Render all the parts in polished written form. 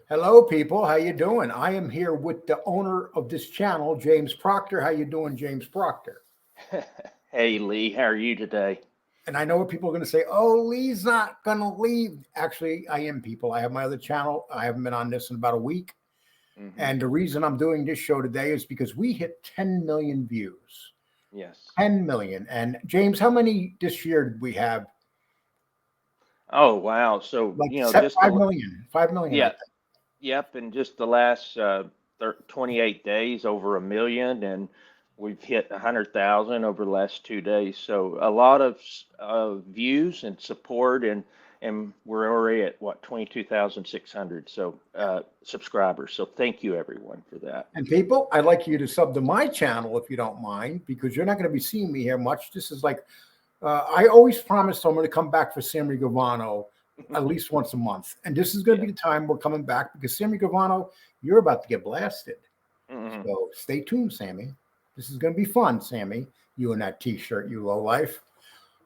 Hello, people. How you doing? I am here with the owner of this channel, James Proctor. How you doing, James Proctor? Hey Lee, how are you today? And I know what people are going to say. Oh, Lee's not going to leave. Actually, I am, people. I have my other channel. I haven't been on this in about a week. Hmm. And the reason I'm doing this show today is because we hit 10 million views. Yes. 10 million. And James, how many this year did we have? Oh wow. So Like just 5 million. 5 million, I yeah, think. yep. In just the last 28 days, over 1 million, and we've hit 100,000 over the last 2 days. So a lot of views and support, and we're already at what 22,600 subscribers. So thank you everyone for that. And people, I'd like you to sub to my channel if you don't mind, because you're not going to be seeing me here much. This is like, I always promised I'm going to come back for Sammy Gravano at least once a month. And this is going to Yeah. be the time we're coming back because Sammy Gravano, you're about to get blasted. Hmm. So stay tuned, Sammy. This is going to be fun, Sammy. You in that t-shirt, you low life.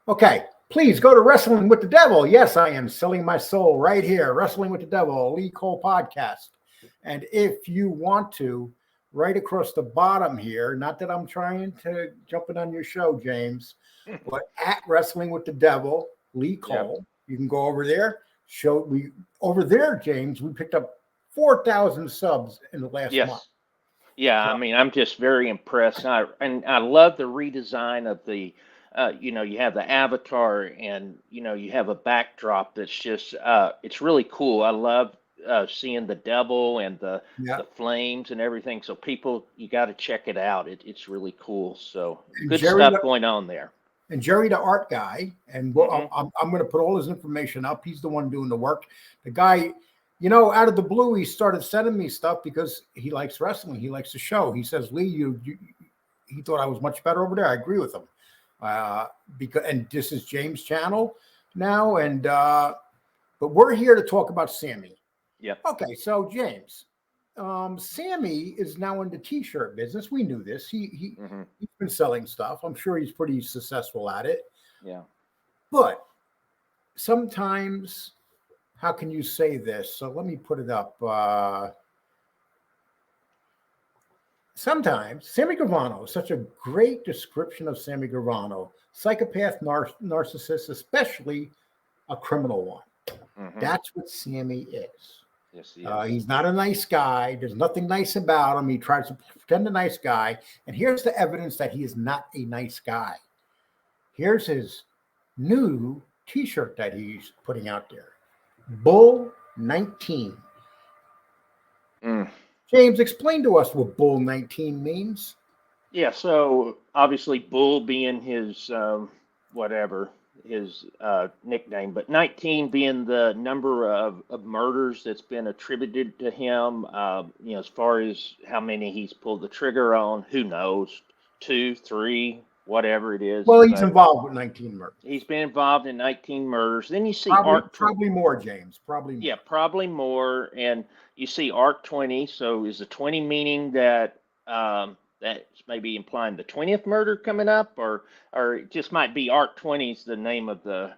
Okay, please go to Wrestling with the Devil. Yes, I am selling my soul right here. Wrestling with the Devil, Lee Cole podcast. And if you want to, right across the bottom here, not that I'm trying to jump in on your show, James, but at Wrestling with the Devil, Lee Yep. Cole, you can go over there. Show we over there, James. We picked up 4,000 subs in the last month. Yes. Yeah, I So, mean, I'm just very impressed. And I love the redesign of the, you have the avatar, and you have a backdrop that's just, it's really cool. I love seeing the devil and yeah. the flames and everything. So people, you got to check it out. It's really cool. So And good Jerry, stuff going on there. Jerry, the art guy, and Hmm. I'm going to put all his information up. He's the one doing the work. The guy, out of the blue, he started sending me stuff because he likes wrestling. He likes the show. He says, Lee, he thought I was much better over there. I agree with him. Uh, and this is James' channel now, and but we're here to talk about Sammy. Yep. Okay, so James, Sammy is now in the t-shirt business. We knew this. Hmm. He's been selling stuff. I'm sure he's pretty successful at it. Yeah. But sometimes, how can you say this? So let me put it up. Sometimes Sammy Gravano is such a great description of Sammy Gravano, psychopath, narcissist, especially a criminal one. Hmm. That's what Sammy is. Yes, he is. He's not a nice guy. There's nothing nice about him. He tries to pretend a nice guy. And here's the evidence that he is not a nice guy. Here's his new t-shirt that he's putting out there. Bull 19. Mm. James, explain to us what Bull 19 means. Yeah, so obviously Bull being his whatever his nickname, but 19 being the number of murders that's been attributed to him. As far as how many he's pulled the trigger on, who knows, two, three, whatever it is. Well, he's But involved with 19 murders. he's been involved in 19 murders. Then you see Probably, Arc, probably more, James. Probably yeah, more. probably more. And you see Arc 20. So is the 20 meaning that that's maybe implying the 20th murder coming up, or it just might be Arc 20 is the name of the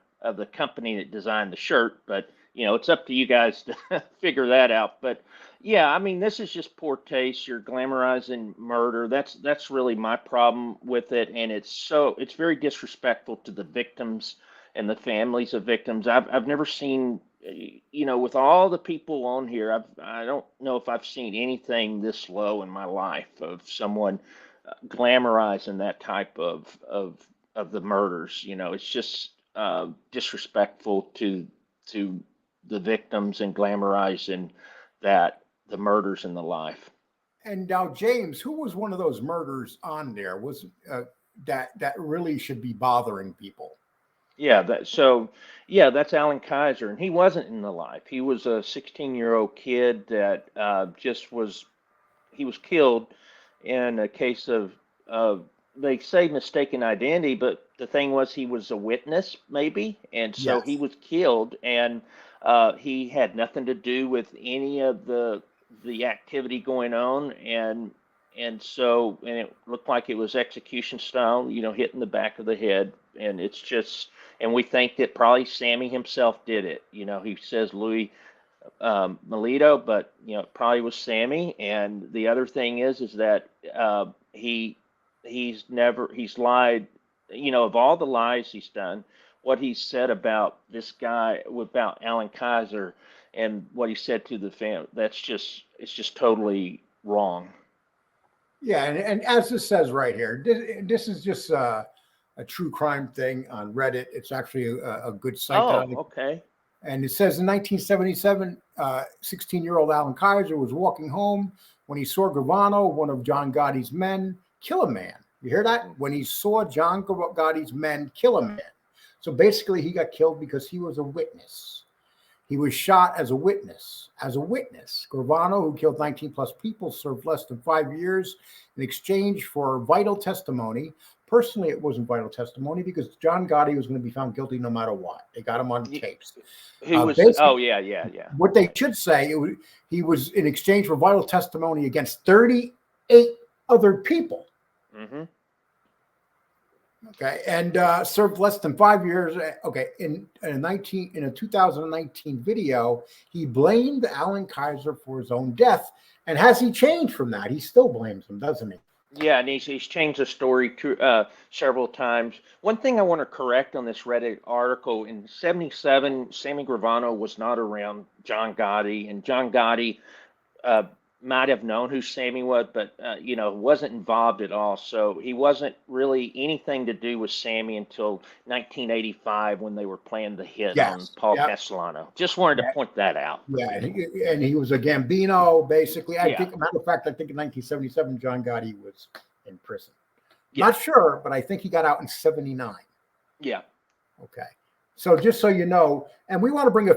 company that designed the shirt. But it's up to you guys to figure that out. But yeah, I mean, this is just poor taste. You're glamorizing murder. That's really my problem with it, and it's very disrespectful to the victims and the families of victims. I've never seen, with all the people on here, I don't know if I've seen anything this low in my life of someone glamorizing that type of the murders. It's just disrespectful to the victims and glamorizing that the murders in the life. And now, James, who was one of those murders on there? Was that really should be bothering people? Yeah, yeah, that's Alan Kaiser, and he wasn't in the life. He was a 16-year-old kid that just was he was killed in a case of they say mistaken identity, but the thing was he was a witness maybe, and so he Yes. was killed, and he had nothing to do with any of the activity going on, and it looked like it was execution style, hitting the back of the head, and it's just, and we think that probably Sammy himself did it. He says Louis Melito, but it probably was Sammy. And the other thing is that he's lied. Of all the lies he's done, what he said about this guy, about Alan Kaiser, and what he said to the family, it's just totally wrong. Yeah, and as this says right here, this is just a true crime thing on Reddit. It's actually a good site. Oh, okay. And it says in 1977, 16-year-old Alan Kaiser was walking home when he saw Gravano, one of John Gotti's men, kill a man. You hear that? When he saw John Gotti's men kill a man. So basically, he got killed because he was a witness. He was shot as a witness. Gravano, who killed 19 plus people, served less than 5 years in exchange for vital testimony. Personally, it wasn't vital testimony because John Gotti was going to be found guilty no matter what. They got him on tapes. Oh, yeah. What they should say, he was in exchange for vital testimony against 38 other people. Mm-hmm. Okay, and served less than 5 years. Okay, in a 2019 video, he blamed Alan Kaiser for his own death. And has he changed from that? He still blames him, doesn't he? Yeah, and he's changed the story several times. One thing I want to correct on this Reddit article, in 77, Sammy Gravano was not around John Gotti, and John Gotti might have known who Sammy was, but wasn't involved at all. So he wasn't really anything to do with Sammy until 1985 when they were playing the hit on Paul Castellano. Just wanted to point that out. Yeah, and he was a Gambino, basically. I think, matter of fact, I think in 1977, John Gotti was in prison. Not sure, but I think he got out in 79. Yeah. Okay. So just so you know, and we want to bring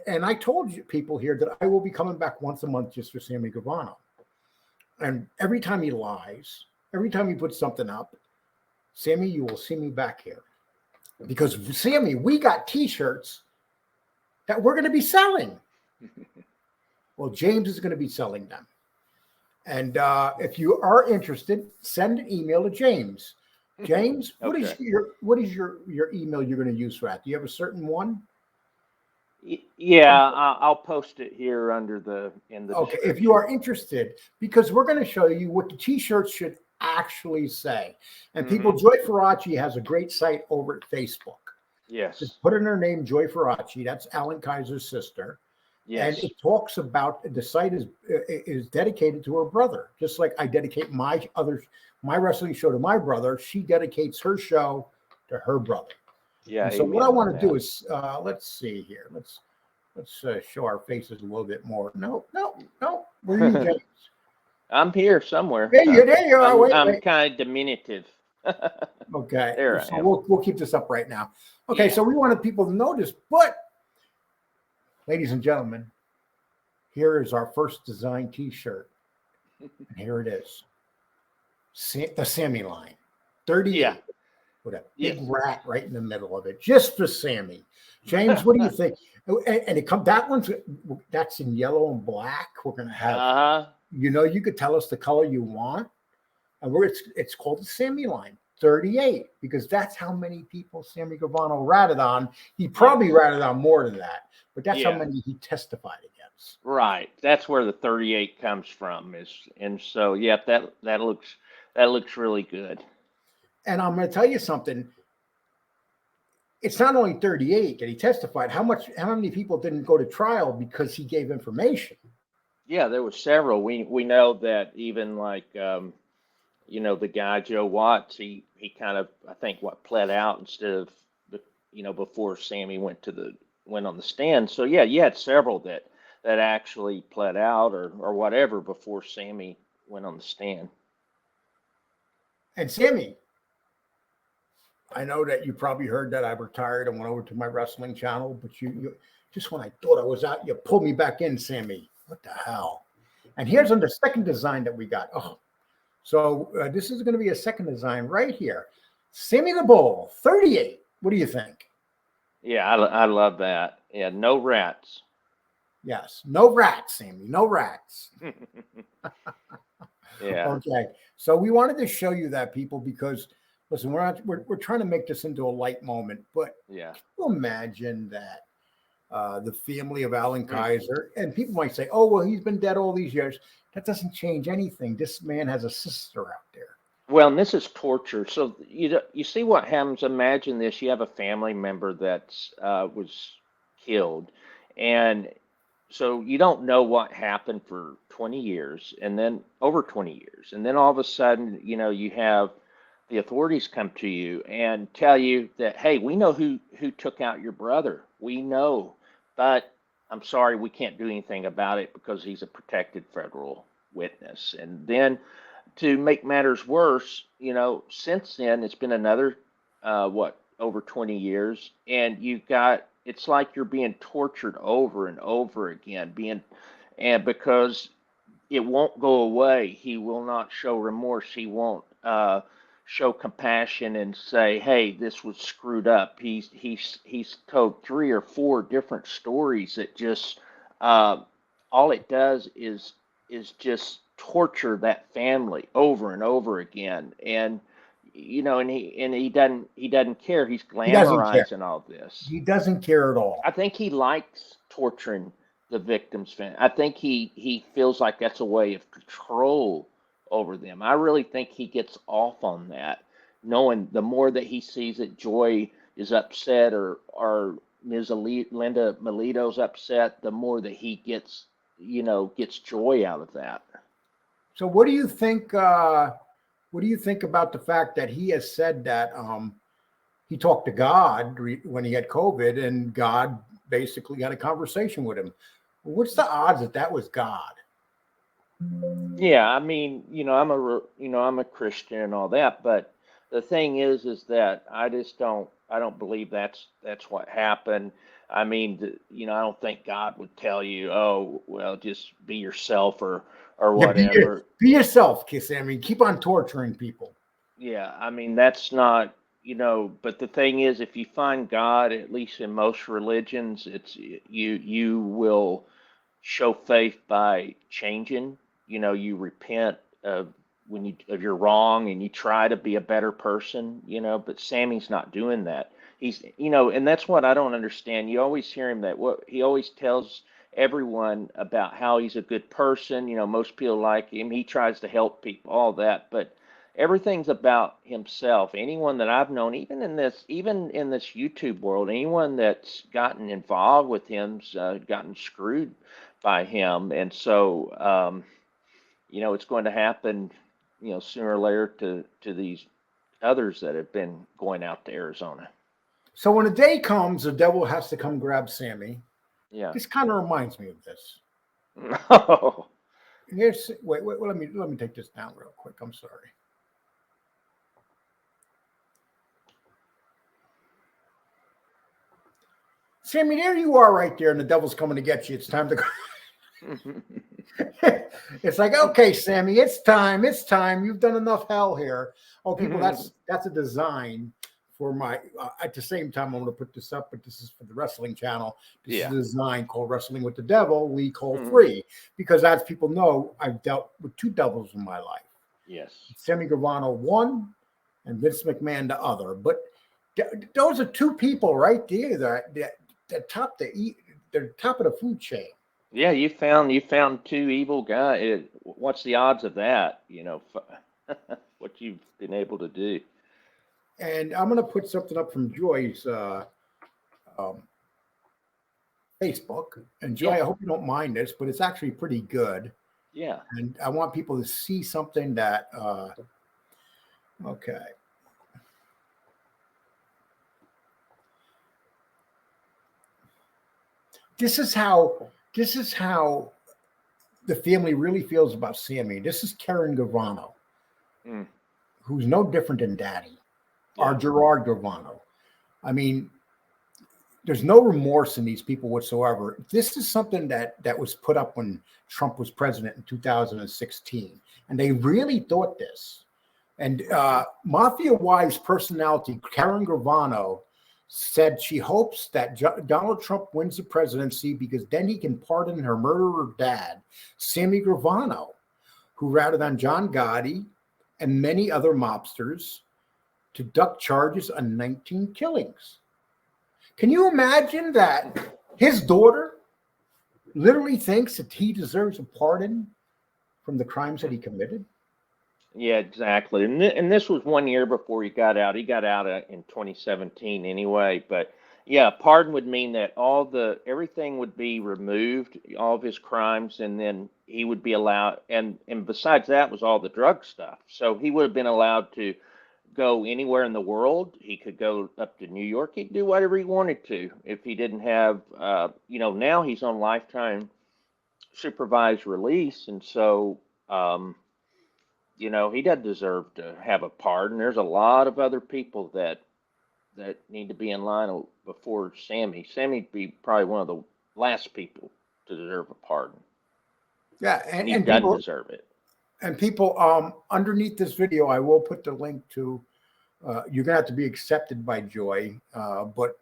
and I told you people here that I will be coming back once a month just for Sammy Gravano. And every time he lies, every time he puts something up, Sammy, you will see me back here. Because Sammy, we got t-shirts that we're going to be selling. Well, James is going to be selling them. And if you are interested, send an email to James. James, what is your email you're going to use for that? Do you have a certain one? Yeah, I'll post it here in the Okay, if you are interested, because we're going to show you what the t-shirts should actually say. And people, Joy Faraci has a great site over at Facebook. Yes. Just put in her name, Joy Faraci. That's Alan Kaiser's sister. Yes. And it talks about the site is dedicated to her brother, just like I dedicate my wrestling show to my brother. She dedicates her show to her brother. Yeah. And so what I want to do is let's see here. Let's show our faces a little bit more. No. Where are you, James? I'm here somewhere. There you are. I'm kind of diminutive. Okay. There so we'll keep this up right now. Okay. So we wanted people to notice, but ladies and gentlemen, here is our first design t-shirt. And here it is. The Samy Line. 38. Yeah. With a big rat right in the middle of it. Just for Sammy. James, what do you think? And that's in yellow and black. We're gonna have you could tell us the color you want. And it's called the Samy Line. 38, because that's how many people Sammy Gravano ratted on. He probably ratted on more than that, but that's how many he testified against. Right. That's where the 38 comes from. That looks really good. And I'm going to tell you something. It's not only 38 that he testified. How many people didn't go to trial because he gave information? Yeah, there were several. We know that even like the guy Joe Watts, he kind of, I think, pled out instead of before Sammy went on the stand. So yeah, you had several that actually pled out or whatever before Sammy went on the stand. And Sammy, I know that you probably heard that I retired and went over to my wrestling channel, but you just when I thought I was out, you pulled me back in, Sammy. What the hell? And here's on the second design that we got. So this is going to be a second design right here. Sammy the Bull, 38. What do you think? Yeah, I love that. Yeah, no rats. Yes, no rats, Sammy, no rats. Yeah. Okay, so we wanted to show you that, people, because listen, we're trying to make this into a light moment, but can you imagine that the family of Alan Kaiser. And people might say, oh, well, he's been dead all these years. That doesn't change anything. This man has a sister out there. Well, and this is torture. So you see what happens. Imagine this: you have a family member that was killed, and so you don't know what happened for 20 years, and then over 20 years, and then all of a sudden, you have the authorities come to you and tell you that, hey, we know who took out your brother. We know, but I'm sorry, we can't do anything about it because he's a protected federal witness. And then to make matters worse, since then it's been another over 20 years, and it's like you're being tortured over and over again, and because it won't go away. He will not show remorse. He won't show compassion and say, "Hey, this was screwed up." He's told 3 or 4 different stories that just all it does is just torture that family over and over again. And he doesn't care. He's glamorizing all this. He doesn't care at all. I think he likes torturing the victim's family. I think he feels like that's a way of control over them. I really think he gets off on that, knowing the more that he sees that Joy is upset or Ms. Linda Melito's upset, the more that he gets joy out of that. So what do you think? What do you think about the fact that he has said that he talked to God when he had COVID, and God basically had a conversation with him? What's the odds that was God? Yeah, I mean, I'm a Christian and all that, but the thing is that I don't believe that's what happened. I mean, I don't think God would tell you, oh, well, just be yourself or whatever. Be yourself, Sammy. Keep on torturing people. Yeah, I mean, that's not, but the thing is, if you find God, at least in most religions, it's you will show faith by changing. You repent of you're wrong, and you try to be a better person. But Sammy's not doing that. He's, and that's what I don't understand. You always hear him he always tells everyone about how he's a good person. Most people like him. He tries to help people, all that, but everything's about himself. Anyone that I've known, even in this YouTube world, anyone that's gotten involved with him's gotten screwed by him. And so, it's going to happen, sooner or later to these others that have been going out to Arizona. So when a day comes, the devil has to come grab Sammy. Yeah. This kind of reminds me of this. Oh. Wait, let me take this down real quick. I'm sorry. Sammy, there you are right there, and the devil's coming to get you. It's time to go. It's like, okay, Sammy, it's time. You've done enough hell here. Oh, people, that's a design for my, at the same time, I'm going to put this up, but this is for the wrestling channel. This is a design called Wrestling with the Devil. We call 3, because as people know, I've dealt with 2 devils in my life. Yes. Sammy Gravano 1 and Vince McMahon the other. But those are 2 people right there that top they're top of the food chain. Yeah, you found 2 evil guys. What's the odds of that? What you've been able to do. And I'm going to put something up from Joy's Facebook. And Joy, I hope you don't mind this, but it's actually pretty good. Yeah. And I want people to see something that, okay. This is how the family really feels about Sammy. This is Karen Gravano, who's no different than Daddy. Or Gerard Gravano. I mean, there's no remorse in these people whatsoever. This is something that was put up when Trump was president in 2016. And they really thought this. And Mafia Wives personality, Karen Gravano, said she hopes that Donald Trump wins the presidency because then he can pardon her murderer dad, Sammy Gravano, who ratted on John Gotti and many other mobsters to duck charges on 19 killings. Can you imagine that His daughter literally thinks that he deserves a pardon from the crimes that he committed. Yeah, exactly. And this was 1 year before he got out. He got out in 2017 anyway. But yeah, pardon would mean that everything would be removed, all of his crimes, and then he would be allowed. And besides that was all the drug stuff. So he would have been allowed to go anywhere in the world. He could go up to New York. He'd do whatever he wanted to if he didn't have, now he's on lifetime supervised release, and so. He doesn't deserve to have a pardon. There's a lot of other people that need to be in line before Sammy. Sammy'd be probably one of the last people to deserve a pardon. Yeah, and he doesn't deserve it. And people, underneath this video, I will put the link to. You're gonna have to be accepted by Joy, but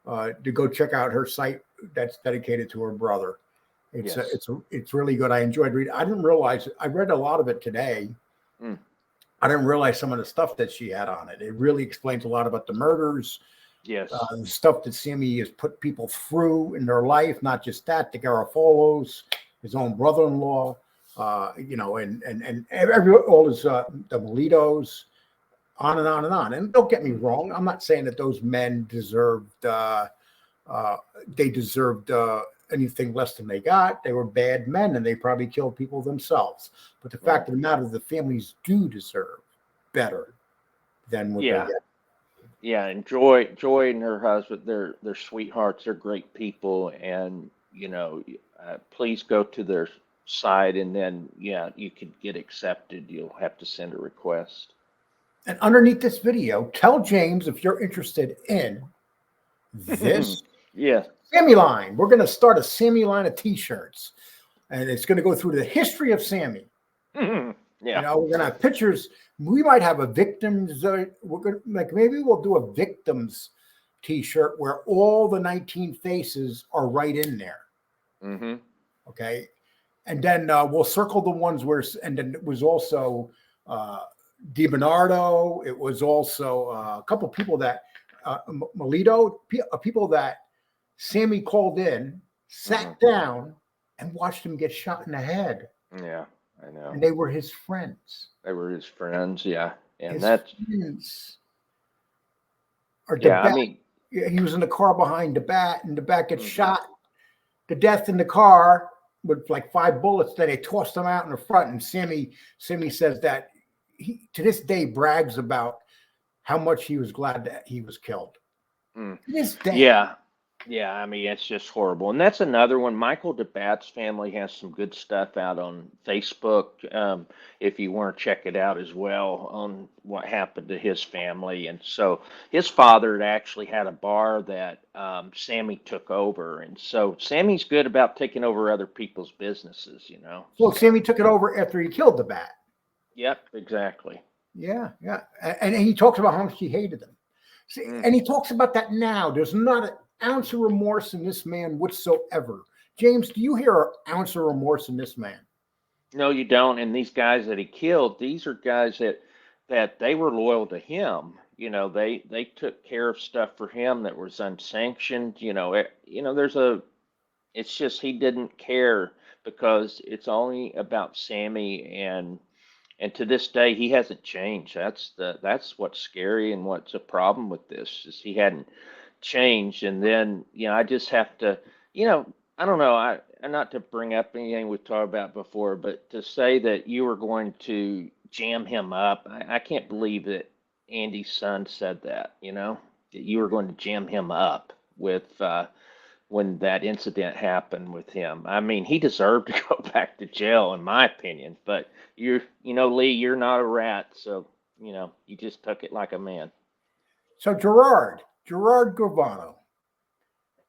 to go check out her site that's dedicated to her brother. It's really good. I enjoyed reading. I didn't realize I read a lot of it today. I didn't realize some of the stuff that she had on it. It really explains a lot about the murders. Yes. The stuff that Sammy has put people through in their life, not just that, the Garafolos, his own brother-in-law, and all his the Melitos, on and on and on. And don't get me wrong, I'm not saying that those men deserved anything less than they got. They were bad men, and they probably killed people themselves. But the fact of the matter, the families do deserve better than what they get. Yeah, and Joy and her husband, they're sweethearts. They're great people, and please go to their site, and then you could get accepted. You'll have to send a request. And underneath this video, tell James if you're interested in this. Samy Line. We're going to start a Samy line of T-shirts, and it's going to go through the history of Sammy. Yeah. We're going to have pictures. We might have a victims. Maybe we'll do a victims T-shirt where all the 19 faces are right in there. Okay, and then we'll circle the ones where. And then it was also DiBernardo. It was also a couple people that Melito, people that Sammy called in, sat down, and watched him get shot in the head. Yeah, I know. And they were his friends. They were his friends, yeah. And his that's friends. Or he was in the car behind the bat, and the bat gets shot to death in the car with like 5 bullets. Then they tossed him out in the front, and Sammy says that he, to this day, brags about how much he was glad that he was killed. To this day. Yeah, I mean, it's just horrible. And that's another one. Michael DeBat's family has some good stuff out on Facebook. If you want to check it out as well on what happened to his family. And so his father actually had a bar that Sammy took over. And so Sammy's good about taking over other people's businesses, Well, Sammy took it over after he killed the bat. Yep, exactly. Yeah. And he talks about how much he hated them. See, and he talks about that now. There's not an ounce of remorse in this man whatsoever. James, do you hear an ounce of remorse in this man? No, you don't. And these guys that he killed, these are guys that they were loyal to him. They took care of stuff for him that was unsanctioned. It's just he didn't care because it's only about Sammy, and to this day he hasn't changed. That's what's scary and what's a problem with this is he hadn't changed. And then I just have to I don't know, not to bring up anything we've talked about before, but to say that you were going to jam him up, I can't believe that Andy's son said that you were going to jam him up with when that incident happened with him. I mean, he deserved to go back to jail in my opinion, but Lee, you're not a rat, so you just took it like a man. So Gerard Gravano.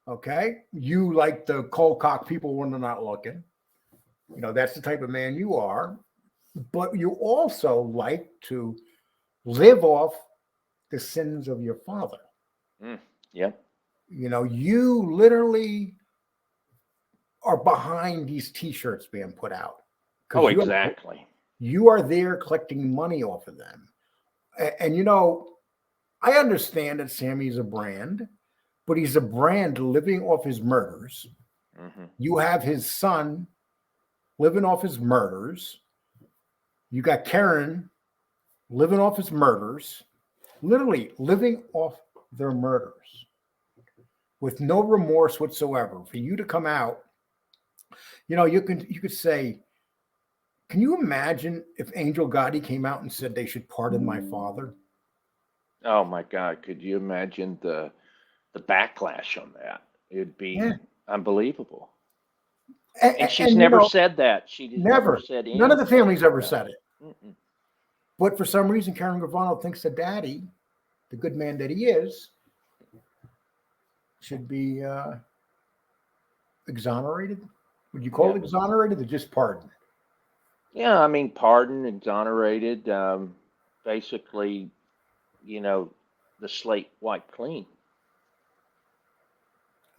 Okay, you like the cold cock people when they're not looking. That's the type of man you are. But you also like to live off the sins of your father. Yeah. You literally are behind these T-shirts being put out. Oh, exactly. You are there collecting money off of them. And I understand that Sammy's a brand, but he's a brand living off his murders. Mm-hmm. You have his son living off his murders. You got Karen living off his murders, literally living off their murders with no remorse whatsoever. For you to come out, you could say, can you imagine if Angel Gotti came out and said they should pardon my father? Oh my God! Could you imagine the backlash on that? It'd be unbelievable. And she's never said that. She never said anything. None of the families ever said it. Mm-mm. But for some reason, Karen Gravano thinks the daddy, the good man that he is, should be exonerated. Would you call it exonerated or just pardoned? Yeah, I mean, pardoned, exonerated, basically, the slate wiped clean.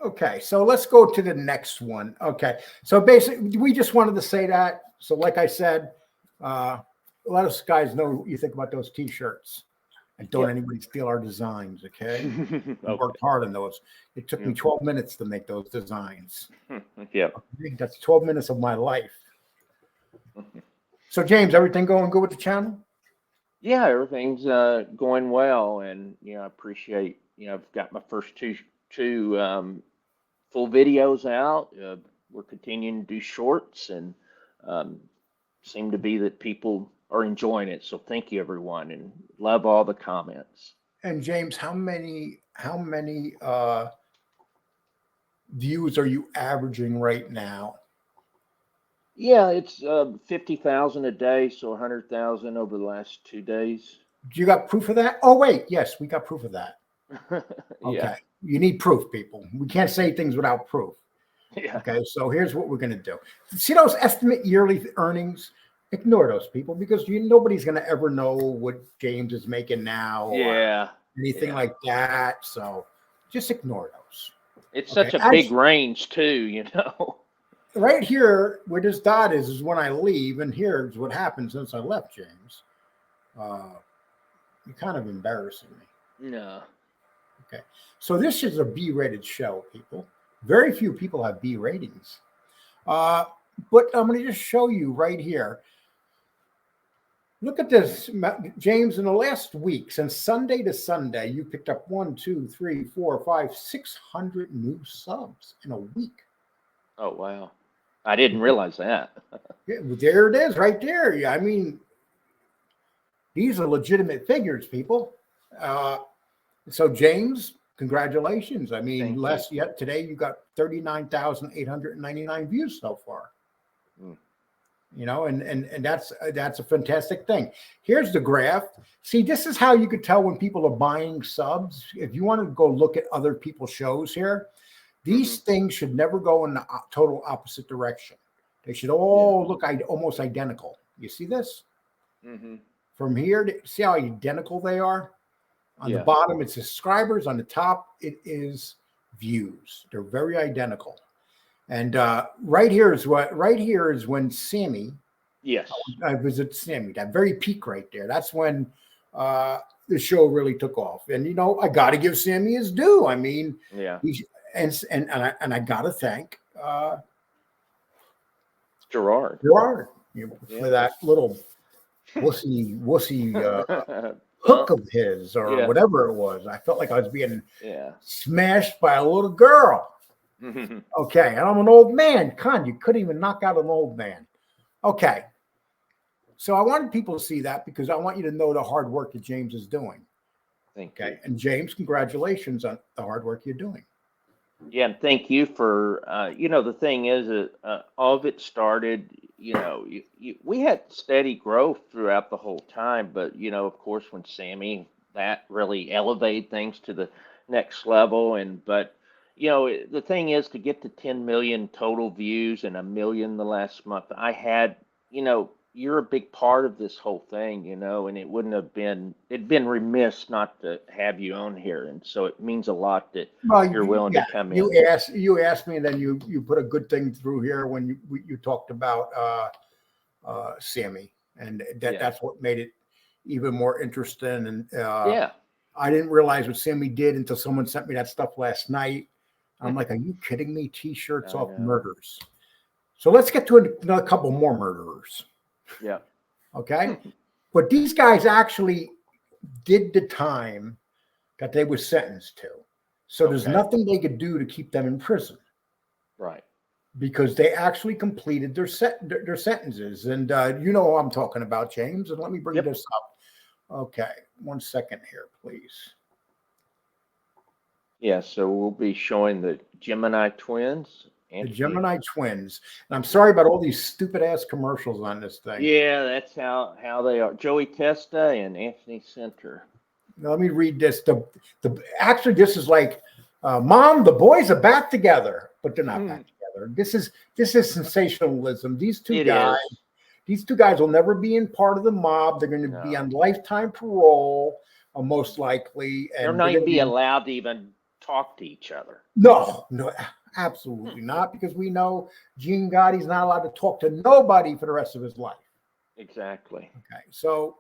Okay, so let's go to the next one. Okay, so basically, we just wanted to say that. So, like I said, let us guys know what you think about those T-shirts, and don't anybody steal our designs. Okay, we worked hard on those. It took me 12 minutes to make those designs. Yeah, that's 12 minutes of my life. So, James, everything going good with the channel? Yeah, everything's going well, and I appreciate. I've got my first two full videos out. We're continuing to do shorts, and seem to be that people are enjoying it. So thank you, everyone, and love all the comments. And James, how many views are you averaging right now? Yeah, it's 50,000 a day, so 100,000 over the last 2 days. Do you got proof of that? Oh, wait, yes, we got proof of that. Okay. Yeah. You need proof, people. We can't say things without proof. Yeah. Okay, so here's what we're going to do. See those estimate yearly earnings? Ignore those people, because nobody's going to ever know what James is making now or anything like that. So just ignore those. It's such a big range too, Right here, where this dot is when I leave, and here's what happened since I left, James. You're kind of embarrassing me. No. Okay, so this is a B-rated show, people. Very few people have B ratings. But I'm going to just show you right here. Look at this, James. In the last week, since Sunday to Sunday, you picked up 1, 2, 3, 4, 5, 600 new subs in a week. Oh, wow. I didn't realize that. Yeah, there it is right there. Yeah, I mean, these are legitimate figures, people. So, James, congratulations. I mean, today you got 39,899 views so far. And that's a fantastic thing. Here's the graph. See, this is how you could tell when people are buying subs. If you want to go look at other people's shows here, these things should never go in the total opposite direction. They should all look almost identical. You see this? From here, see how identical they are? On the bottom, it's subscribers. On the top, it is views. They're very identical. And right here is when Sammy. Yes. I visit Sammy. That very peak right there. That's when the show really took off. And I got to give Sammy his due. I mean, and I got to thank Gerard for that little wussy hook of his or whatever it was. I felt like I was being smashed by a little girl. Okay, and I'm an old man. You couldn't even knock out an old man. Okay, so I wanted people to see that because I want you to know the hard work that James is doing. Thank you. And James, congratulations on the hard work you're doing. Yeah, and thank you for the thing is that all of it started. We had steady growth throughout the whole time, but of course, when Sammy, that really elevated things to the next level, but the thing is to get to 10 million total views and 1 million the last month. I had, you're a big part of this whole thing, and it'd been remiss not to have you on here. And so it means a lot that you're willing to come in. You asked me, and then you put a good thing through here when you talked about Sammy, and that's what made it even more interesting. And I didn't realize what Sammy did until someone sent me that stuff last night. I'm like, are you kidding me? T-shirts I off know. murders. So let's get to another couple more murderers. Yeah. Okay. But these guys actually did the time that they were sentenced to. So there's nothing they could do to keep them in prison. Right. Because they actually completed their sentences. And you know what I'm talking about, James. And let me bring this up. Okay. 1 second here, please. Yeah, so we'll be showing the Gemini Twins. The Gemini Twins. And I'm sorry about all these stupid ass commercials on this thing. Yeah, that's how they are. Joey Testa and Anthony Center. Now, let me read this. Actually, this is like, Mom, the boys are back together, but they're not back together. This is sensationalism. These two guys will never be in part of the mob. They're going to be on lifetime parole, most likely. And they're not even be allowed to even talk to each other. No, absolutely not, because we know Gene Gotti's not allowed to talk to nobody for the rest of his life. Exactly. Okay, so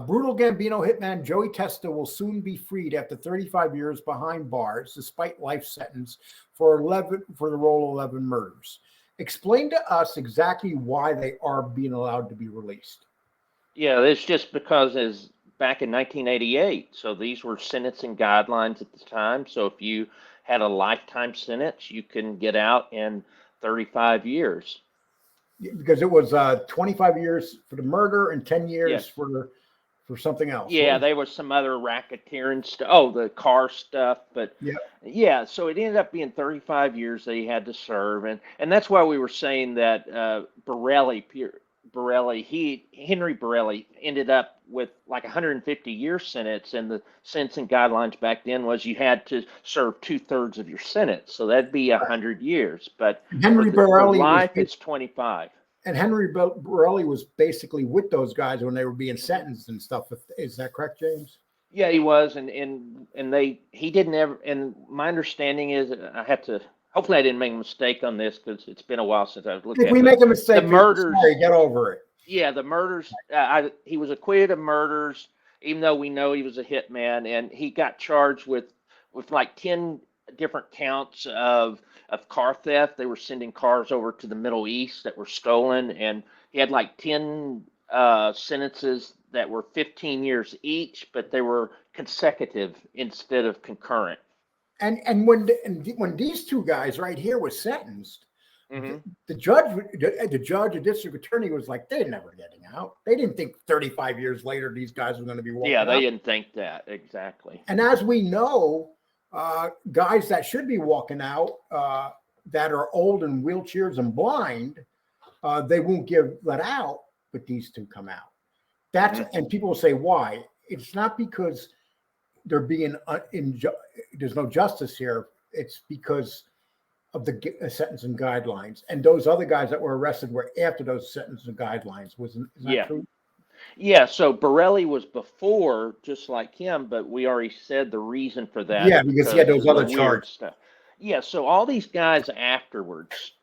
brutal Gambino hitman Joey Testa will soon be freed after 35 years behind bars, despite life sentence for the role of 11 murders. Explain to us exactly why they are being allowed to be released. Yeah, it's just because as back in 1988, so these were sentencing guidelines at the time. So if you had a lifetime sentence, you can get out in 35 years. Because it was 25 years for the murder and 10 years for something else. Yeah, there was some other racketeering stuff. Oh, the car stuff. But yeah, so it ended up being 35 years they had to serve. And that's why we were saying that Henry Borelli ended up with like 150-year sentence, and the sentencing guidelines back then was you had to serve 2/3 of your sentence, so that'd be 100 years. But Henry Borelli life, it's 25. And Henry Borelli was basically with those guys when they were being sentenced and stuff. Is that correct, James? Yeah, he was, and he didn't ever. And my understanding is, I have to. Hopefully, I didn't make a mistake on this because it's been a while since I've looked at it. If we make a mistake, the murders, sorry, get over it. Yeah, the murders. He was acquitted of murders, even though we know he was a hitman, and he got charged with like 10 different counts of car theft. They were sending cars over to the Middle East that were stolen, and he had like 10 sentences that were 15 years each, but they were consecutive instead of concurrent. And when these two guys right here were sentenced, the judge, the district attorney was like, they're never getting out. They didn't think 35 years later these guys were going to be walking out. Yeah, they didn't think that, exactly. And as we know, guys that should be walking out that are old in wheelchairs and blind, they won't let out, but these two come out. And people will say, why? It's not because they're being there's no justice here. It's because of the sentencing guidelines. And those other guys that were arrested were after those sentencing guidelines. Is that true? Yeah, so Borelli was before, just like him, but we already said the reason for that. Yeah, because he had those other charges. Stuff. Yeah, so all these guys afterwards,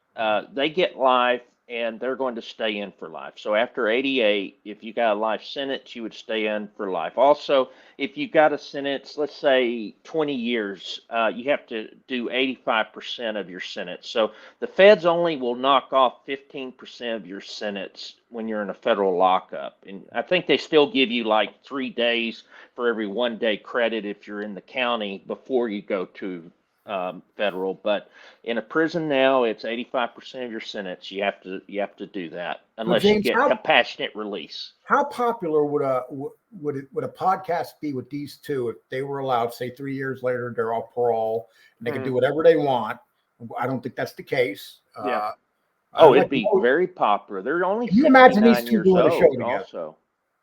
they get life, and they're going to stay in for life. So after 88, if you got a life sentence, you would stay in for life. Also, if you got a sentence, let's say 20 years, you have to do 85% of your sentence. So the feds only will knock off 15% of your sentence when you're in a federal lockup. And I think they still give you like 3 days for every 1 day credit if you're in the county before you go to federal. But in a prison now, it's 85% of your sentence. You have to do that unless you get compassionate release. How popular would a podcast be with these two if they were allowed? Say 3 years later, they're off parole and they can do whatever they want. I don't think that's the case. Yeah. It'd be very popular. They're only. Can you imagine these two doing a show together? Also,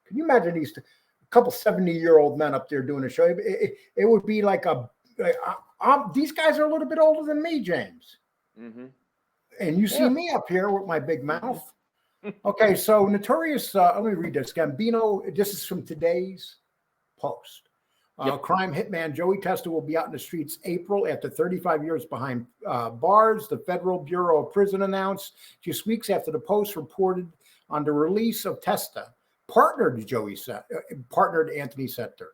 can you imagine these two, a couple 70-year-old men up there doing a show? It would be like these guys are a little bit older than me, James. And you see me up here with my big mouth. Okay, so notorious. Let me read this. Gambino. This is from today's Post. Crime hitman Joey Testa will be out in the streets April after 35 years behind bars. The Federal Bureau of Prison announced just weeks after the Post reported on the release of Testa, partnered Anthony Center.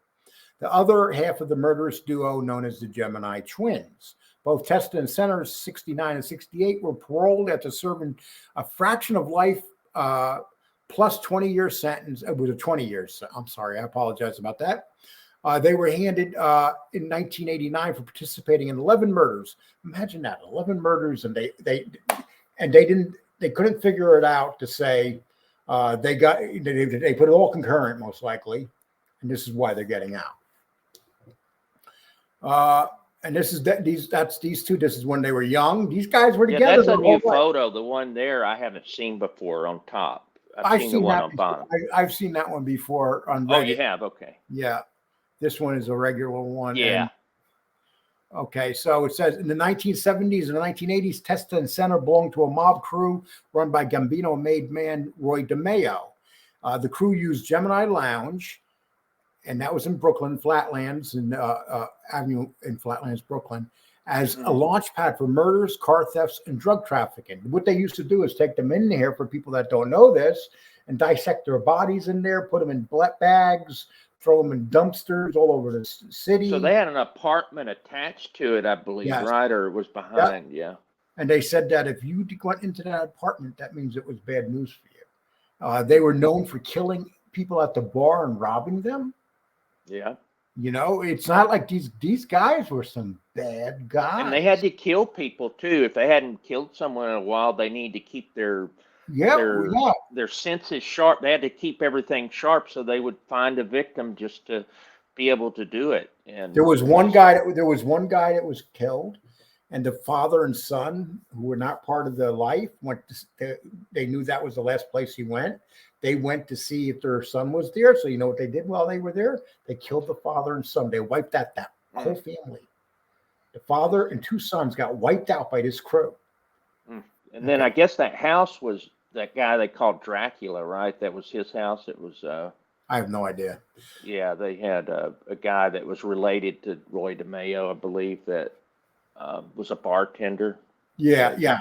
The other half of the murderous duo, known as the Gemini Twins. Both Testa and Centers, 69 and 68, were paroled after serving a fraction of life plus 20-year sentence. It was a 20 years. I'm sorry. I apologize about that. They were handed in 1989 for participating in 11 murders. Imagine that, 11 murders, and they couldn't figure it out to say they put it all concurrent, most likely, and this is why they're getting out. And this is these two. This is when they were young. These guys were together. Yeah, that's a new photo. The one there I haven't seen before on top. I've seen the one on bottom. I've seen that one before on Reddit. Oh, you have? Okay. Yeah. This one is a regular one. Yeah. Okay, so it says in the 1970s and the 1980s, Testa and Center belonged to a mob crew run by Gambino made man Roy DeMeo. The crew used Gemini Lounge, and that was in Brooklyn, Flatlands, and Avenue in Flatlands, Brooklyn, as a launch pad for murders, car thefts, and drug trafficking. What they used to do is take them in there, for people that don't know this, and dissect their bodies in there, put them in bags, throw them in dumpsters all over the city. So they had an apartment attached to it, I believe, yes. Right? Or it was behind, yeah. And they said that if you went into that apartment, that means it was bad news for you. They were known for killing people at the bar and robbing them. Yeah. You know, it's not like these guys were some bad guys. And they had to kill people, too. If they hadn't killed someone in a while, they need to keep their senses sharp. They had to keep everything sharp so they would find a victim just to be able to do it. And there was one guy that was killed, and the father and son, who were not part of the life, they knew that was the last place he went. They went to see if their son was there. So you know what they did while they were there? They killed the father and son. They wiped out that whole family. The father and two sons got wiped out by this crew. And then I guess that house was that guy they called Dracula, right? That was his house. It was. I have no idea. Yeah, they had a guy that was related to Roy DeMeo, I believe, that was a bartender. Yeah, yeah.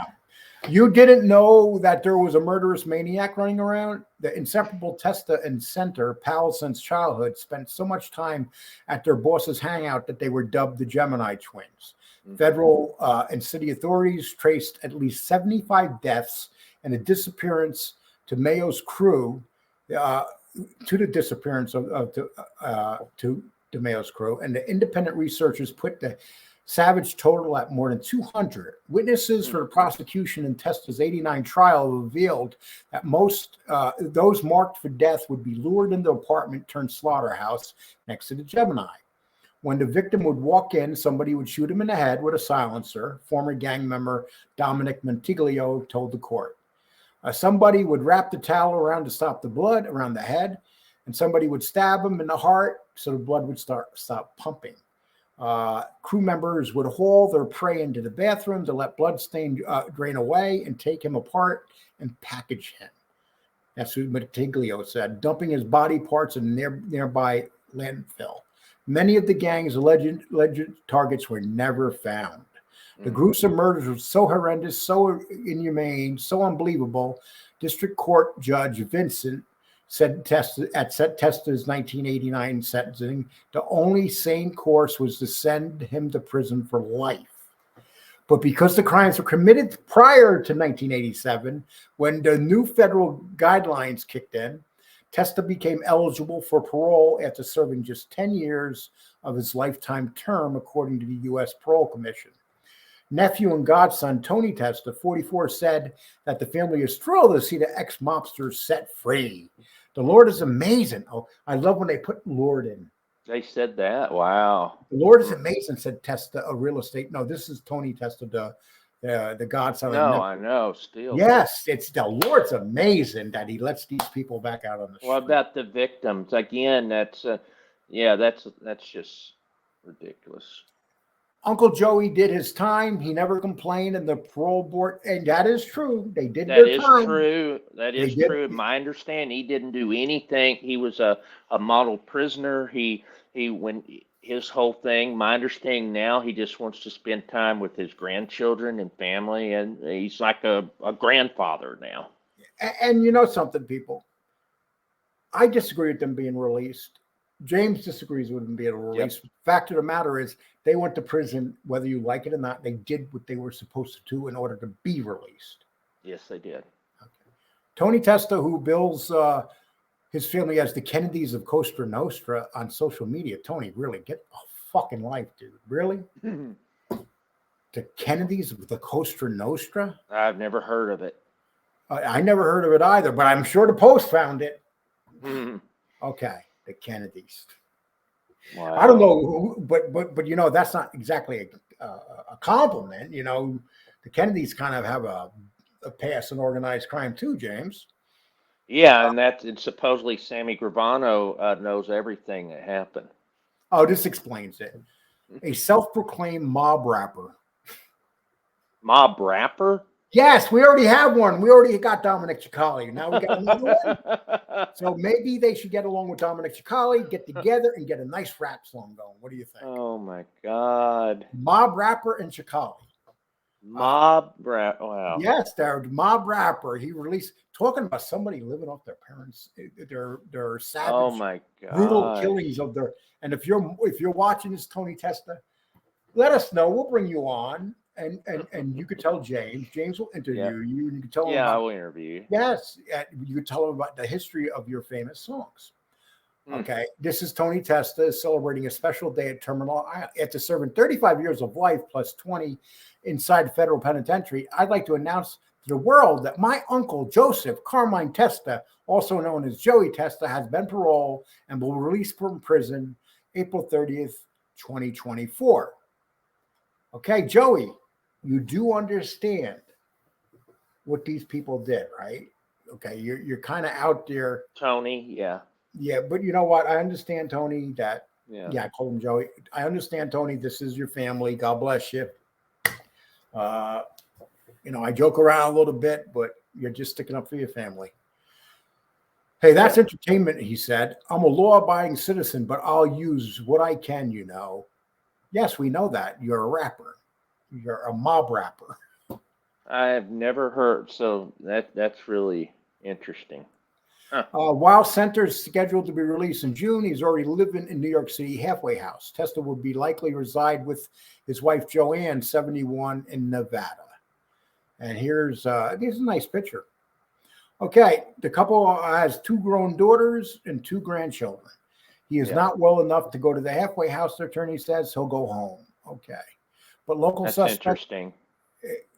You didn't know that there was a murderous maniac running around? The inseparable Testa and Center, pals since childhood, spent so much time at their boss's hangout that they were dubbed the Gemini Twins. Federal and city authorities traced at least 75 deaths and a disappearance to Mayo's crew, to the disappearance to DeMeo's crew, and the independent researchers put the savage total at more than 200. Witnesses for the prosecution in Testa's 89 trial revealed that most those marked for death would be lured into the apartment turned slaughterhouse next to the Gemini. When the victim would walk in, somebody would shoot him in the head with a silencer, former gang member Dominic Montiglio told the court. Somebody would wrap the towel around to stop the blood around the head, and somebody would stab him in the heart so the blood would stop pumping. Crew members would haul their prey into the bathroom to let blood stain drain away and take him apart and package him. That's what Montiglio said, dumping his body parts in nearby landfill. Many of the gang's alleged targets were never found. The gruesome murders were so horrendous, so inhumane, so unbelievable. District Court Judge Vincent said at Testa's 1989 sentencing, the only sane course was to send him to prison for life. But because the crimes were committed prior to 1987, when the new federal guidelines kicked in, Testa became eligible for parole after serving just 10 years of his lifetime term, according to the U.S. Parole Commission. Nephew and godson Tony Testa, 44, said that the family is thrilled to see the ex-mobsters set free. The Lord is amazing. Oh, I love when they put Lord in. They said that? Wow. The Lord is amazing, said Testa, a real estate. No, this is Tony Testa, the godson. No, I know, still. Yes, it's the Lord's amazing that he lets these people back out on the street. What about the victims? Again, that's just ridiculous. Uncle Joey did his time. He never complained, and the parole board, and that is true. They did that their is time. True. That is true. My understanding, he didn't do anything. He was a model prisoner. He when his whole thing, my understanding now, he just wants to spend time with his grandchildren and family, and he's like a grandfather now. And you know something, people? I disagree with them being released. James disagrees with him being released. Yep. Fact of the matter is, they went to prison, whether you like it or not. They did what they were supposed to do in order to be released. Yes, they did. Okay. Tony Testa, who bills his family as the Kennedys of Costa Nostra on social media. Tony, really, get a fucking life, dude. Really? The Kennedys of the Costa Nostra? I've never heard of it. I never heard of it either, but I'm sure the Post found it. Mhm. Okay, the Kennedys. Wow. I don't know, but you know, that's not exactly a compliment. You know, the Kennedys kind of have a past in organized crime too, James. Yeah, and supposedly Sammy Gravano knows everything that happened. Oh, this explains it. A self-proclaimed mob rapper. Mob rapper? Yes, we already have one. We already got Dominic Chicali. Now we got another one. So maybe they should get along with Dominic Chicali, get together, and get a nice rap song going. What do you think? Oh my God. Mob rapper and Chicali. Mob rap. Wow. Yes, they're mob rapper. He released talking about somebody living off their parents, their savage, Oh my God. brutal killings of their. And if you're watching this, Tony Testa, let us know. We'll bring you on, and you could tell James. James will interview you, and you can tell him. Yeah, I will interview you. Yes, you could tell him about the history of your famous songs. Okay, this is Tony Testa celebrating a special day at Terminal Island. After serving 35 years of life plus 20 inside federal penitentiary, I'd like to announce to the world that my uncle Joseph Carmine Testa, also known as Joey Testa, has been paroled and will be released from prison April 30th, 2024. Okay, Joey, you do understand what these people did, right? Okay, you're kind of out there. Tony, yeah. Yeah, but you know what? I understand, Tony, that, Yeah. I called him Joey. I understand, Tony, this is your family. God bless you. You know, I joke around a little bit, but you're just sticking up for your family. Hey, that's entertainment, he said. I'm a law-abiding citizen, but I'll use what I can, you know. Yes, we know that. You're a rapper. You're a mob rapper. I've never heard, so that's really interesting. Huh. While Center's scheduled to be released in June, he's already living in New York City halfway house. Testa would be likely reside with his wife Joanne, 71, in Nevada. And here's a nice picture. Okay, the couple has 2 grown daughters and 2 grandchildren. He is not well enough to go to the halfway house, the attorney says. He'll go home. Okay. But local suspects Interesting.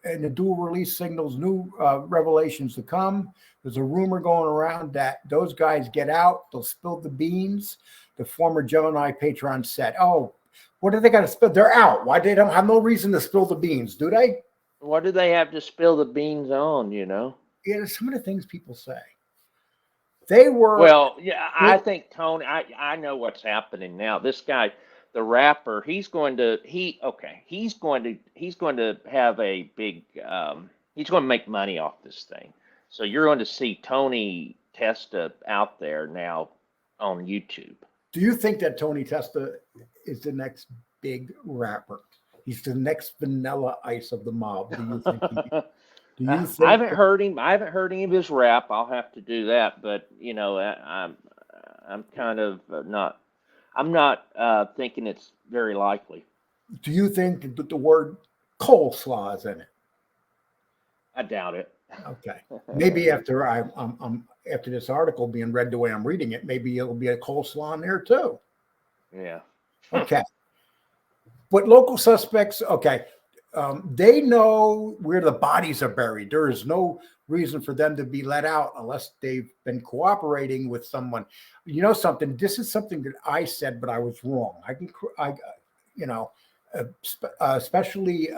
and the dual release signals new revelations to come. There's a rumor going around that those guys get out, they'll spill the beans. The former Gemini patron said, "Oh, what do they got to spill? They're out. Why they don't have no reason to spill the beans, do they?" What do they have to spill the beans on, you know? Yeah, some of the things people say. They were Well, yeah, I think Tony, I know what's happening now. This guy, the rapper, he's going to have a big he's going to make money off this thing. So you're going to see Tony Testa out there now on YouTube. Do you think that Tony Testa is the next big rapper? He's the next Vanilla Ice of the mob. Do you think? Do you think I haven't heard him. I haven't heard any of his rap. I'll have to do that. But you know, I'm kind of not. I'm not thinking it's very likely. Do you think that the word coleslaw is in it? I doubt it. Okay, maybe after I'm after this article being read the way I'm reading it, maybe it'll be a coleslaw in there too. Yeah. Okay, but local suspects, okay, they know where the bodies are buried. There is no reason for them to be let out unless they've been cooperating with someone. You know something? This is something that I said, but I was wrong. Especially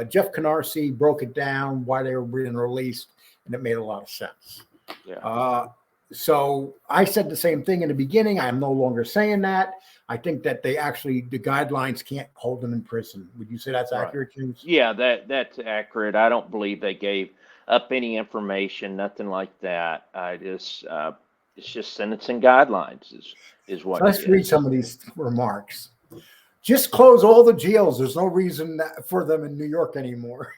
Jeff Canarsie broke it down why they were being released, and it made a lot of sense. Yeah. So I said the same thing in the beginning. I am no longer saying that. I think that the guidelines can't hold them in prison. Would you say that's accurate, James? Yeah, that's accurate. I don't believe they gave up any information, nothing like that. It's just sentencing guidelines is what. So let's read some of these remarks. Just close all the jails. There's no reason for them in New York anymore.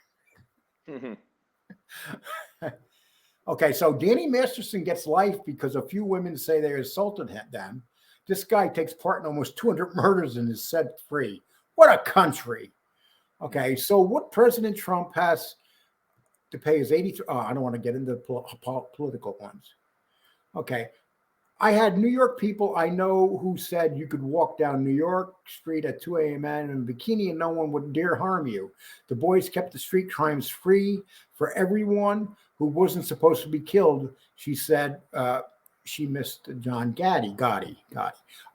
Okay, so Danny Masterson gets life because a few women say they assaulted them. This guy takes part in almost 200 murders and is set free. What a country. Okay, so what President Trump has to pay is 83. Oh, I don't want to get into political ones. Okay, I had New York people I know who said you could walk down New York Street at 2 a.m. in a bikini and no one would dare harm you. The boys kept the street crimes free for everyone who wasn't supposed to be killed. She said she missed John Gotti.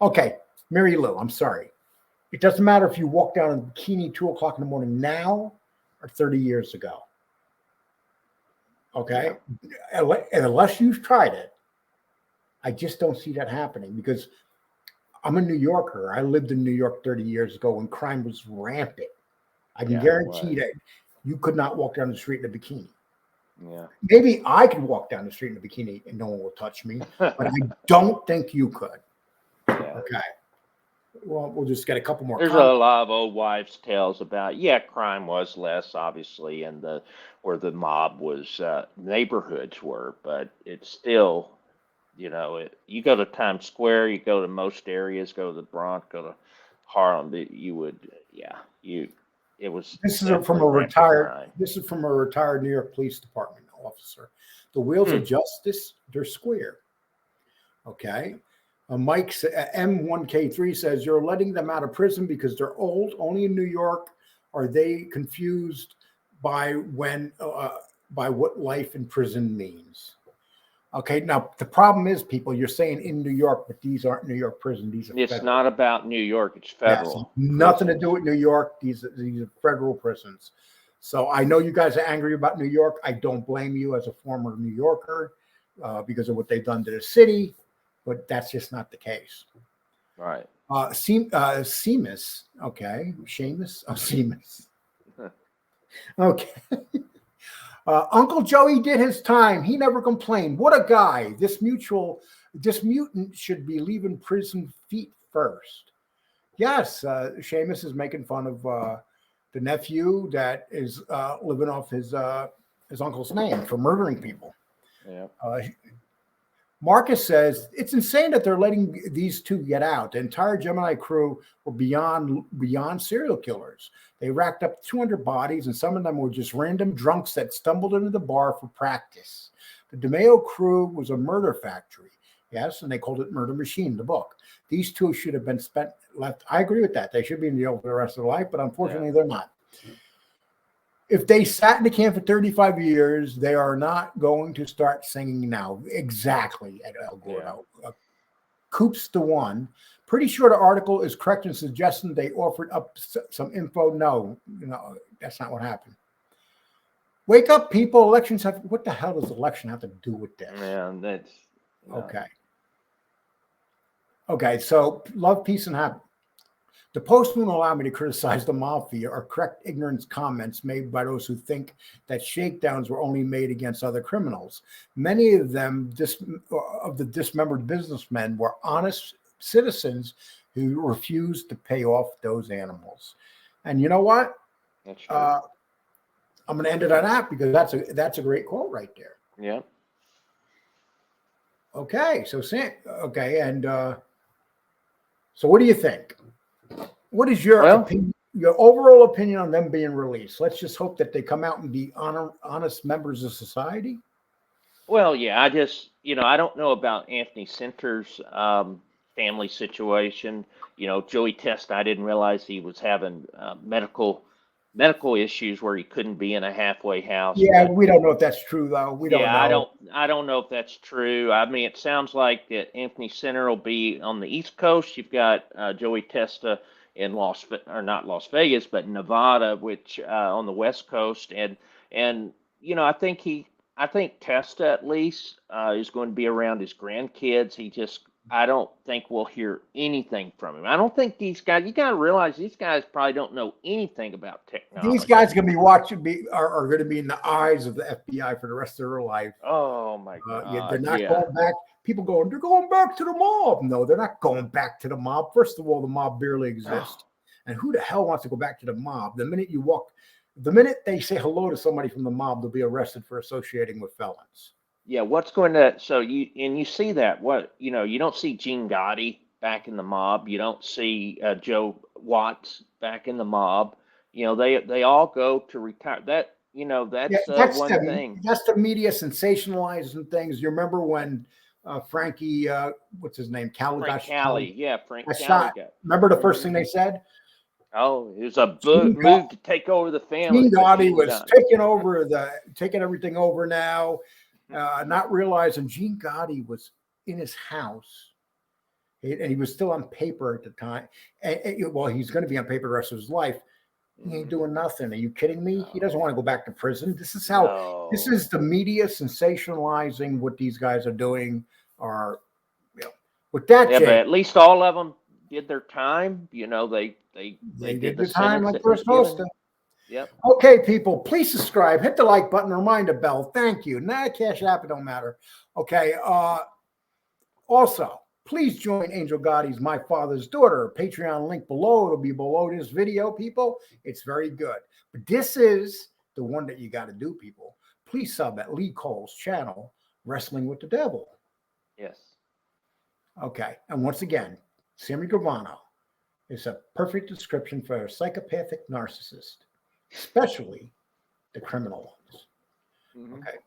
Okay, Mary Lou, I'm sorry. It doesn't matter if you walk down in a bikini 2 o'clock in the morning now or 30 years ago. Okay, and unless you've tried it, I just don't see that happening because I'm a New Yorker. I lived in New York 30 years ago when crime was rampant. I can guarantee that you could not walk down the street in a bikini. Yeah. Maybe I could walk down the street in a bikini and no one will touch me, but I don't think you could. Yeah. Okay. Well, we'll just get a couple more. There's comments. a lot of old wives' tales about, crime was less, obviously, and where the mob was, neighborhoods were, but it's still, you go to Times Square, you go to most areas, go to the Bronx, go to Harlem, it was. This is from a retired. This is from a retired New York Police Department officer. The wheels of justice, they're square. Okay. Mike M1K3 says you're letting them out of prison because they're old. Only in New York are they confused by what life in prison means. Okay, now the problem is, people, you're saying in New York, but these aren't New York prison. These are It's federal. not about New York. It's federal. Yes, nothing to do with New York. These are federal prisons. So I know you guys are angry about New York. I don't blame you as a former New Yorker because of what they've done to the city. But that's just not the case. Right. Seamus, okay. Seamus? Oh, Seamus. Okay. Uncle Joey did his time. He never complained. What a guy. This mutant should be leaving prison feet first. Yes, Seamus is making fun of the nephew that is living off his uncle's name for murdering people. Yeah. Marcus says it's insane that they're letting these two get out. The entire Gemini crew were beyond serial killers. They racked up 200 bodies, and some of them were just random drunks that stumbled into the bar for practice. The DeMeo crew was a murder factory. Yes, and they called it Murder Machine, the book. These two should have been left. I agree with that. They should be in jail for the rest of their life, but unfortunately, they're not. If they sat in the camp for 35 years, they are not going to start singing now. Exactly, at El Gordo. Coop's the one. Pretty sure the article is correct in suggesting they offered up some info. No, that's not what happened. Wake up, people. Elections have. What the hell does election have to do with this? Man, that's okay. Okay, so love, peace, and happiness. The post won't allow me to criticize the mafia or correct ignorance comments made by those who think that shakedowns were only made against other criminals. Many of them, of the dismembered businessmen, were honest citizens who refused to pay off those animals. And you know what? That's true. I'm going to end it on that because that's a great quote right there. Yeah. Okay, so Sam. Okay, and so what do you think? What is your opinion, your overall opinion on them being released? Let's just hope that they come out and be honest members of society. Well, yeah, I just, I don't know about Anthony Center's family situation. Joey Testa, I didn't realize he was having medical issues where he couldn't be in a halfway house. Yeah, we don't know if that's true though. We don't know. I don't know if that's true. I mean, it sounds like that Anthony Center will be on the East Coast. You've got Joey Testa in not Las Vegas, but Nevada, which on the West Coast, and I think Testa at least is going to be around his grandkids. I don't think we'll hear anything from him. I don't think these guys. You got to realize these guys probably don't know anything about technology. These guys are going to be are going to be in the eyes of the FBI for the rest of their life. Oh my God! They're not going back. People they're going back to the mob. No, they're not going back to the mob. First of all, the mob barely exists. And who the hell wants to go back to the mob? The minute they say hello to somebody from the mob, they'll be arrested for associating with felons. Yeah, you see that? You don't see Gene Gotti back in the mob. You don't see Joe Watts back in the mob. You know, they all go to retire. That, you know, that's one thing. That's the media sensationalizing things. You remember when Frankie, what's his name? Frank Cali. Yeah, Frank Cali shot. Remember the first thing they said? Oh, it was a move to take over the family. Gene Gotti was taking everything over now, not realizing Gene Gotti was in his house, and he was still on paper at the time. Well, he's going to be on paper the rest of his life. He ain't doing nothing. Are you kidding me? He doesn't want to go back to prison. This is how. This is the media sensationalizing what these guys are doing. Or, you know, with that, but at least all of them did their time. You know, they did the time like they're supposed to. Yep. Okay, people, please subscribe. Hit the like button. Reminder bell. Thank you. Cash app, it don't matter. Okay. Also, please join Angel Gotti's My Father's Daughter Patreon link below. It'll be below this video, people. It's very good. But this is the one that you got to do, people. Please sub at Lee Cole's channel, Wrestling with the Devil. Yes. Okay. And once again, Sammy Gravano is a perfect description for a psychopathic narcissist, especially the criminal ones. Mm-hmm. Okay.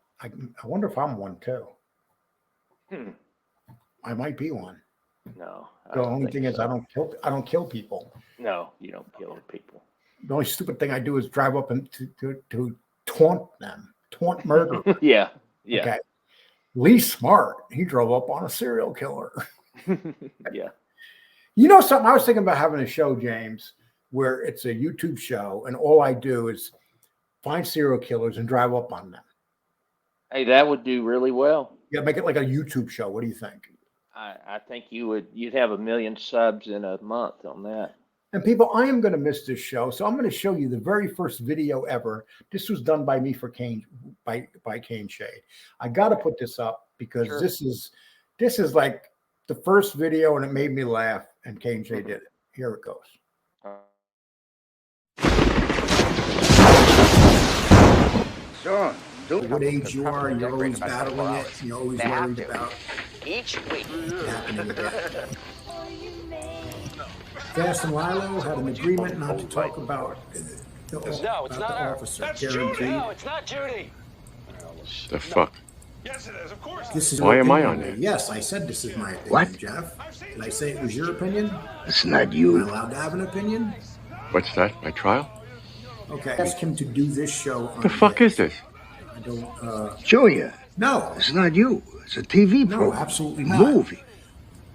I wonder if I'm one too. I might be one. No. The only thing is I don't kill people. No, you don't kill people. The only stupid thing I do is drive up and to taunt them, taunt murder. Yeah. Okay. Lee Smart, he drove up on a serial killer. Yeah. You know something? I was thinking about having a show, James, where it's a YouTube show, and all I do is find serial killers and drive up on them. Hey, that would do really well. Yeah, make it like a YouTube show. What do you think? I think you'd have 1 million subs in a month on that. And people, I am going to miss this show, so I'm going to show you the very first video ever. This was done by me for Kane, by Kane Shade. I got to put this up because this is like the first video, and it made me laugh. And Kane Shade did it. Here it goes. Sure. What age you are, you're always battling it. You're always worried about each week happening again. Fast and Lilo had an agreement not to talk about the officer. Guaranteed. No, it's not Judy. The fuck? Yes, it is. Of course. This is Why am I on there? Yes, I said this is my opinion, What? Jeff. Did I say it was your opinion? It's not Am I you. allowed to have an opinion? What's that? My trial? Okay. Ask him to do this show. The fuck is this? I don't. Julia, No. it's not you. It's a TV No, program. absolutely not. Movie.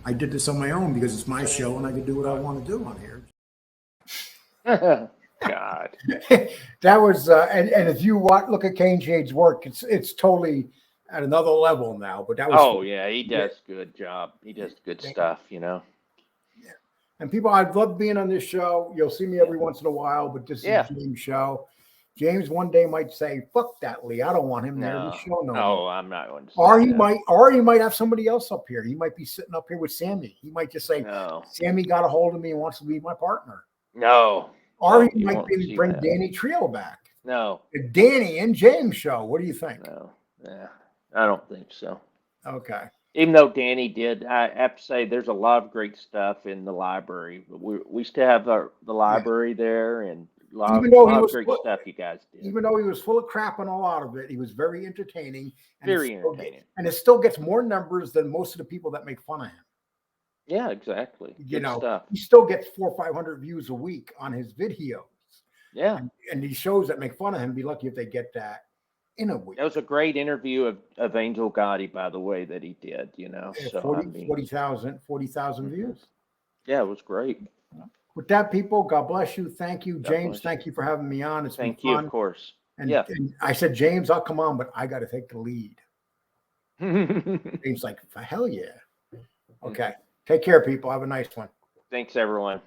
I did this on my own because it's my show and I can do what I want to do on here. God. That was and if you look at Kane Shade's work, it's totally at another level now. But that was Yeah, he does good job. He does good stuff, you know. Yeah. And people, I've loved being on this show. You'll see me every once in a while, but this is James' show. James one day might say, "Fuck that, Lee. I don't want him there to show no." No, I'm not going to. Or he might have somebody else up here. He might be sitting up here with Sammy. He might just say, No. "Sammy got a hold of me and wants to be my partner." No. Or No, he you might won't be see bring that. Danny Trio back. No. The Danny and James show. What do you think? No. Yeah. I don't think so. Okay. Even though Danny did, I have to say there's a lot of great stuff in the library. We still have the library there, and a lot of great stuff you guys did. Even though he was full of crap on a lot of it, he was very entertaining. And Very entertaining. And it still gets more numbers than most of the people that make fun of him. Yeah, exactly. You Good know, stuff. he still gets 400 or 500 views a week on his videos. Yeah. And these shows that make fun of him, be lucky if they get that in a week. That was a great interview of Angel Gotti, by the way, that he did, you know. Yeah, So 40,000 views. Yeah, it was great. With that, people, God bless you. Thank you. God James, bless thank you for having me on. It's been Thank you, fun. of course. And, Yeah. and I said, James, I'll come on, but I got to take the lead. James like, hell yeah. Okay. Take care, people. Have a nice one. Thanks, everyone.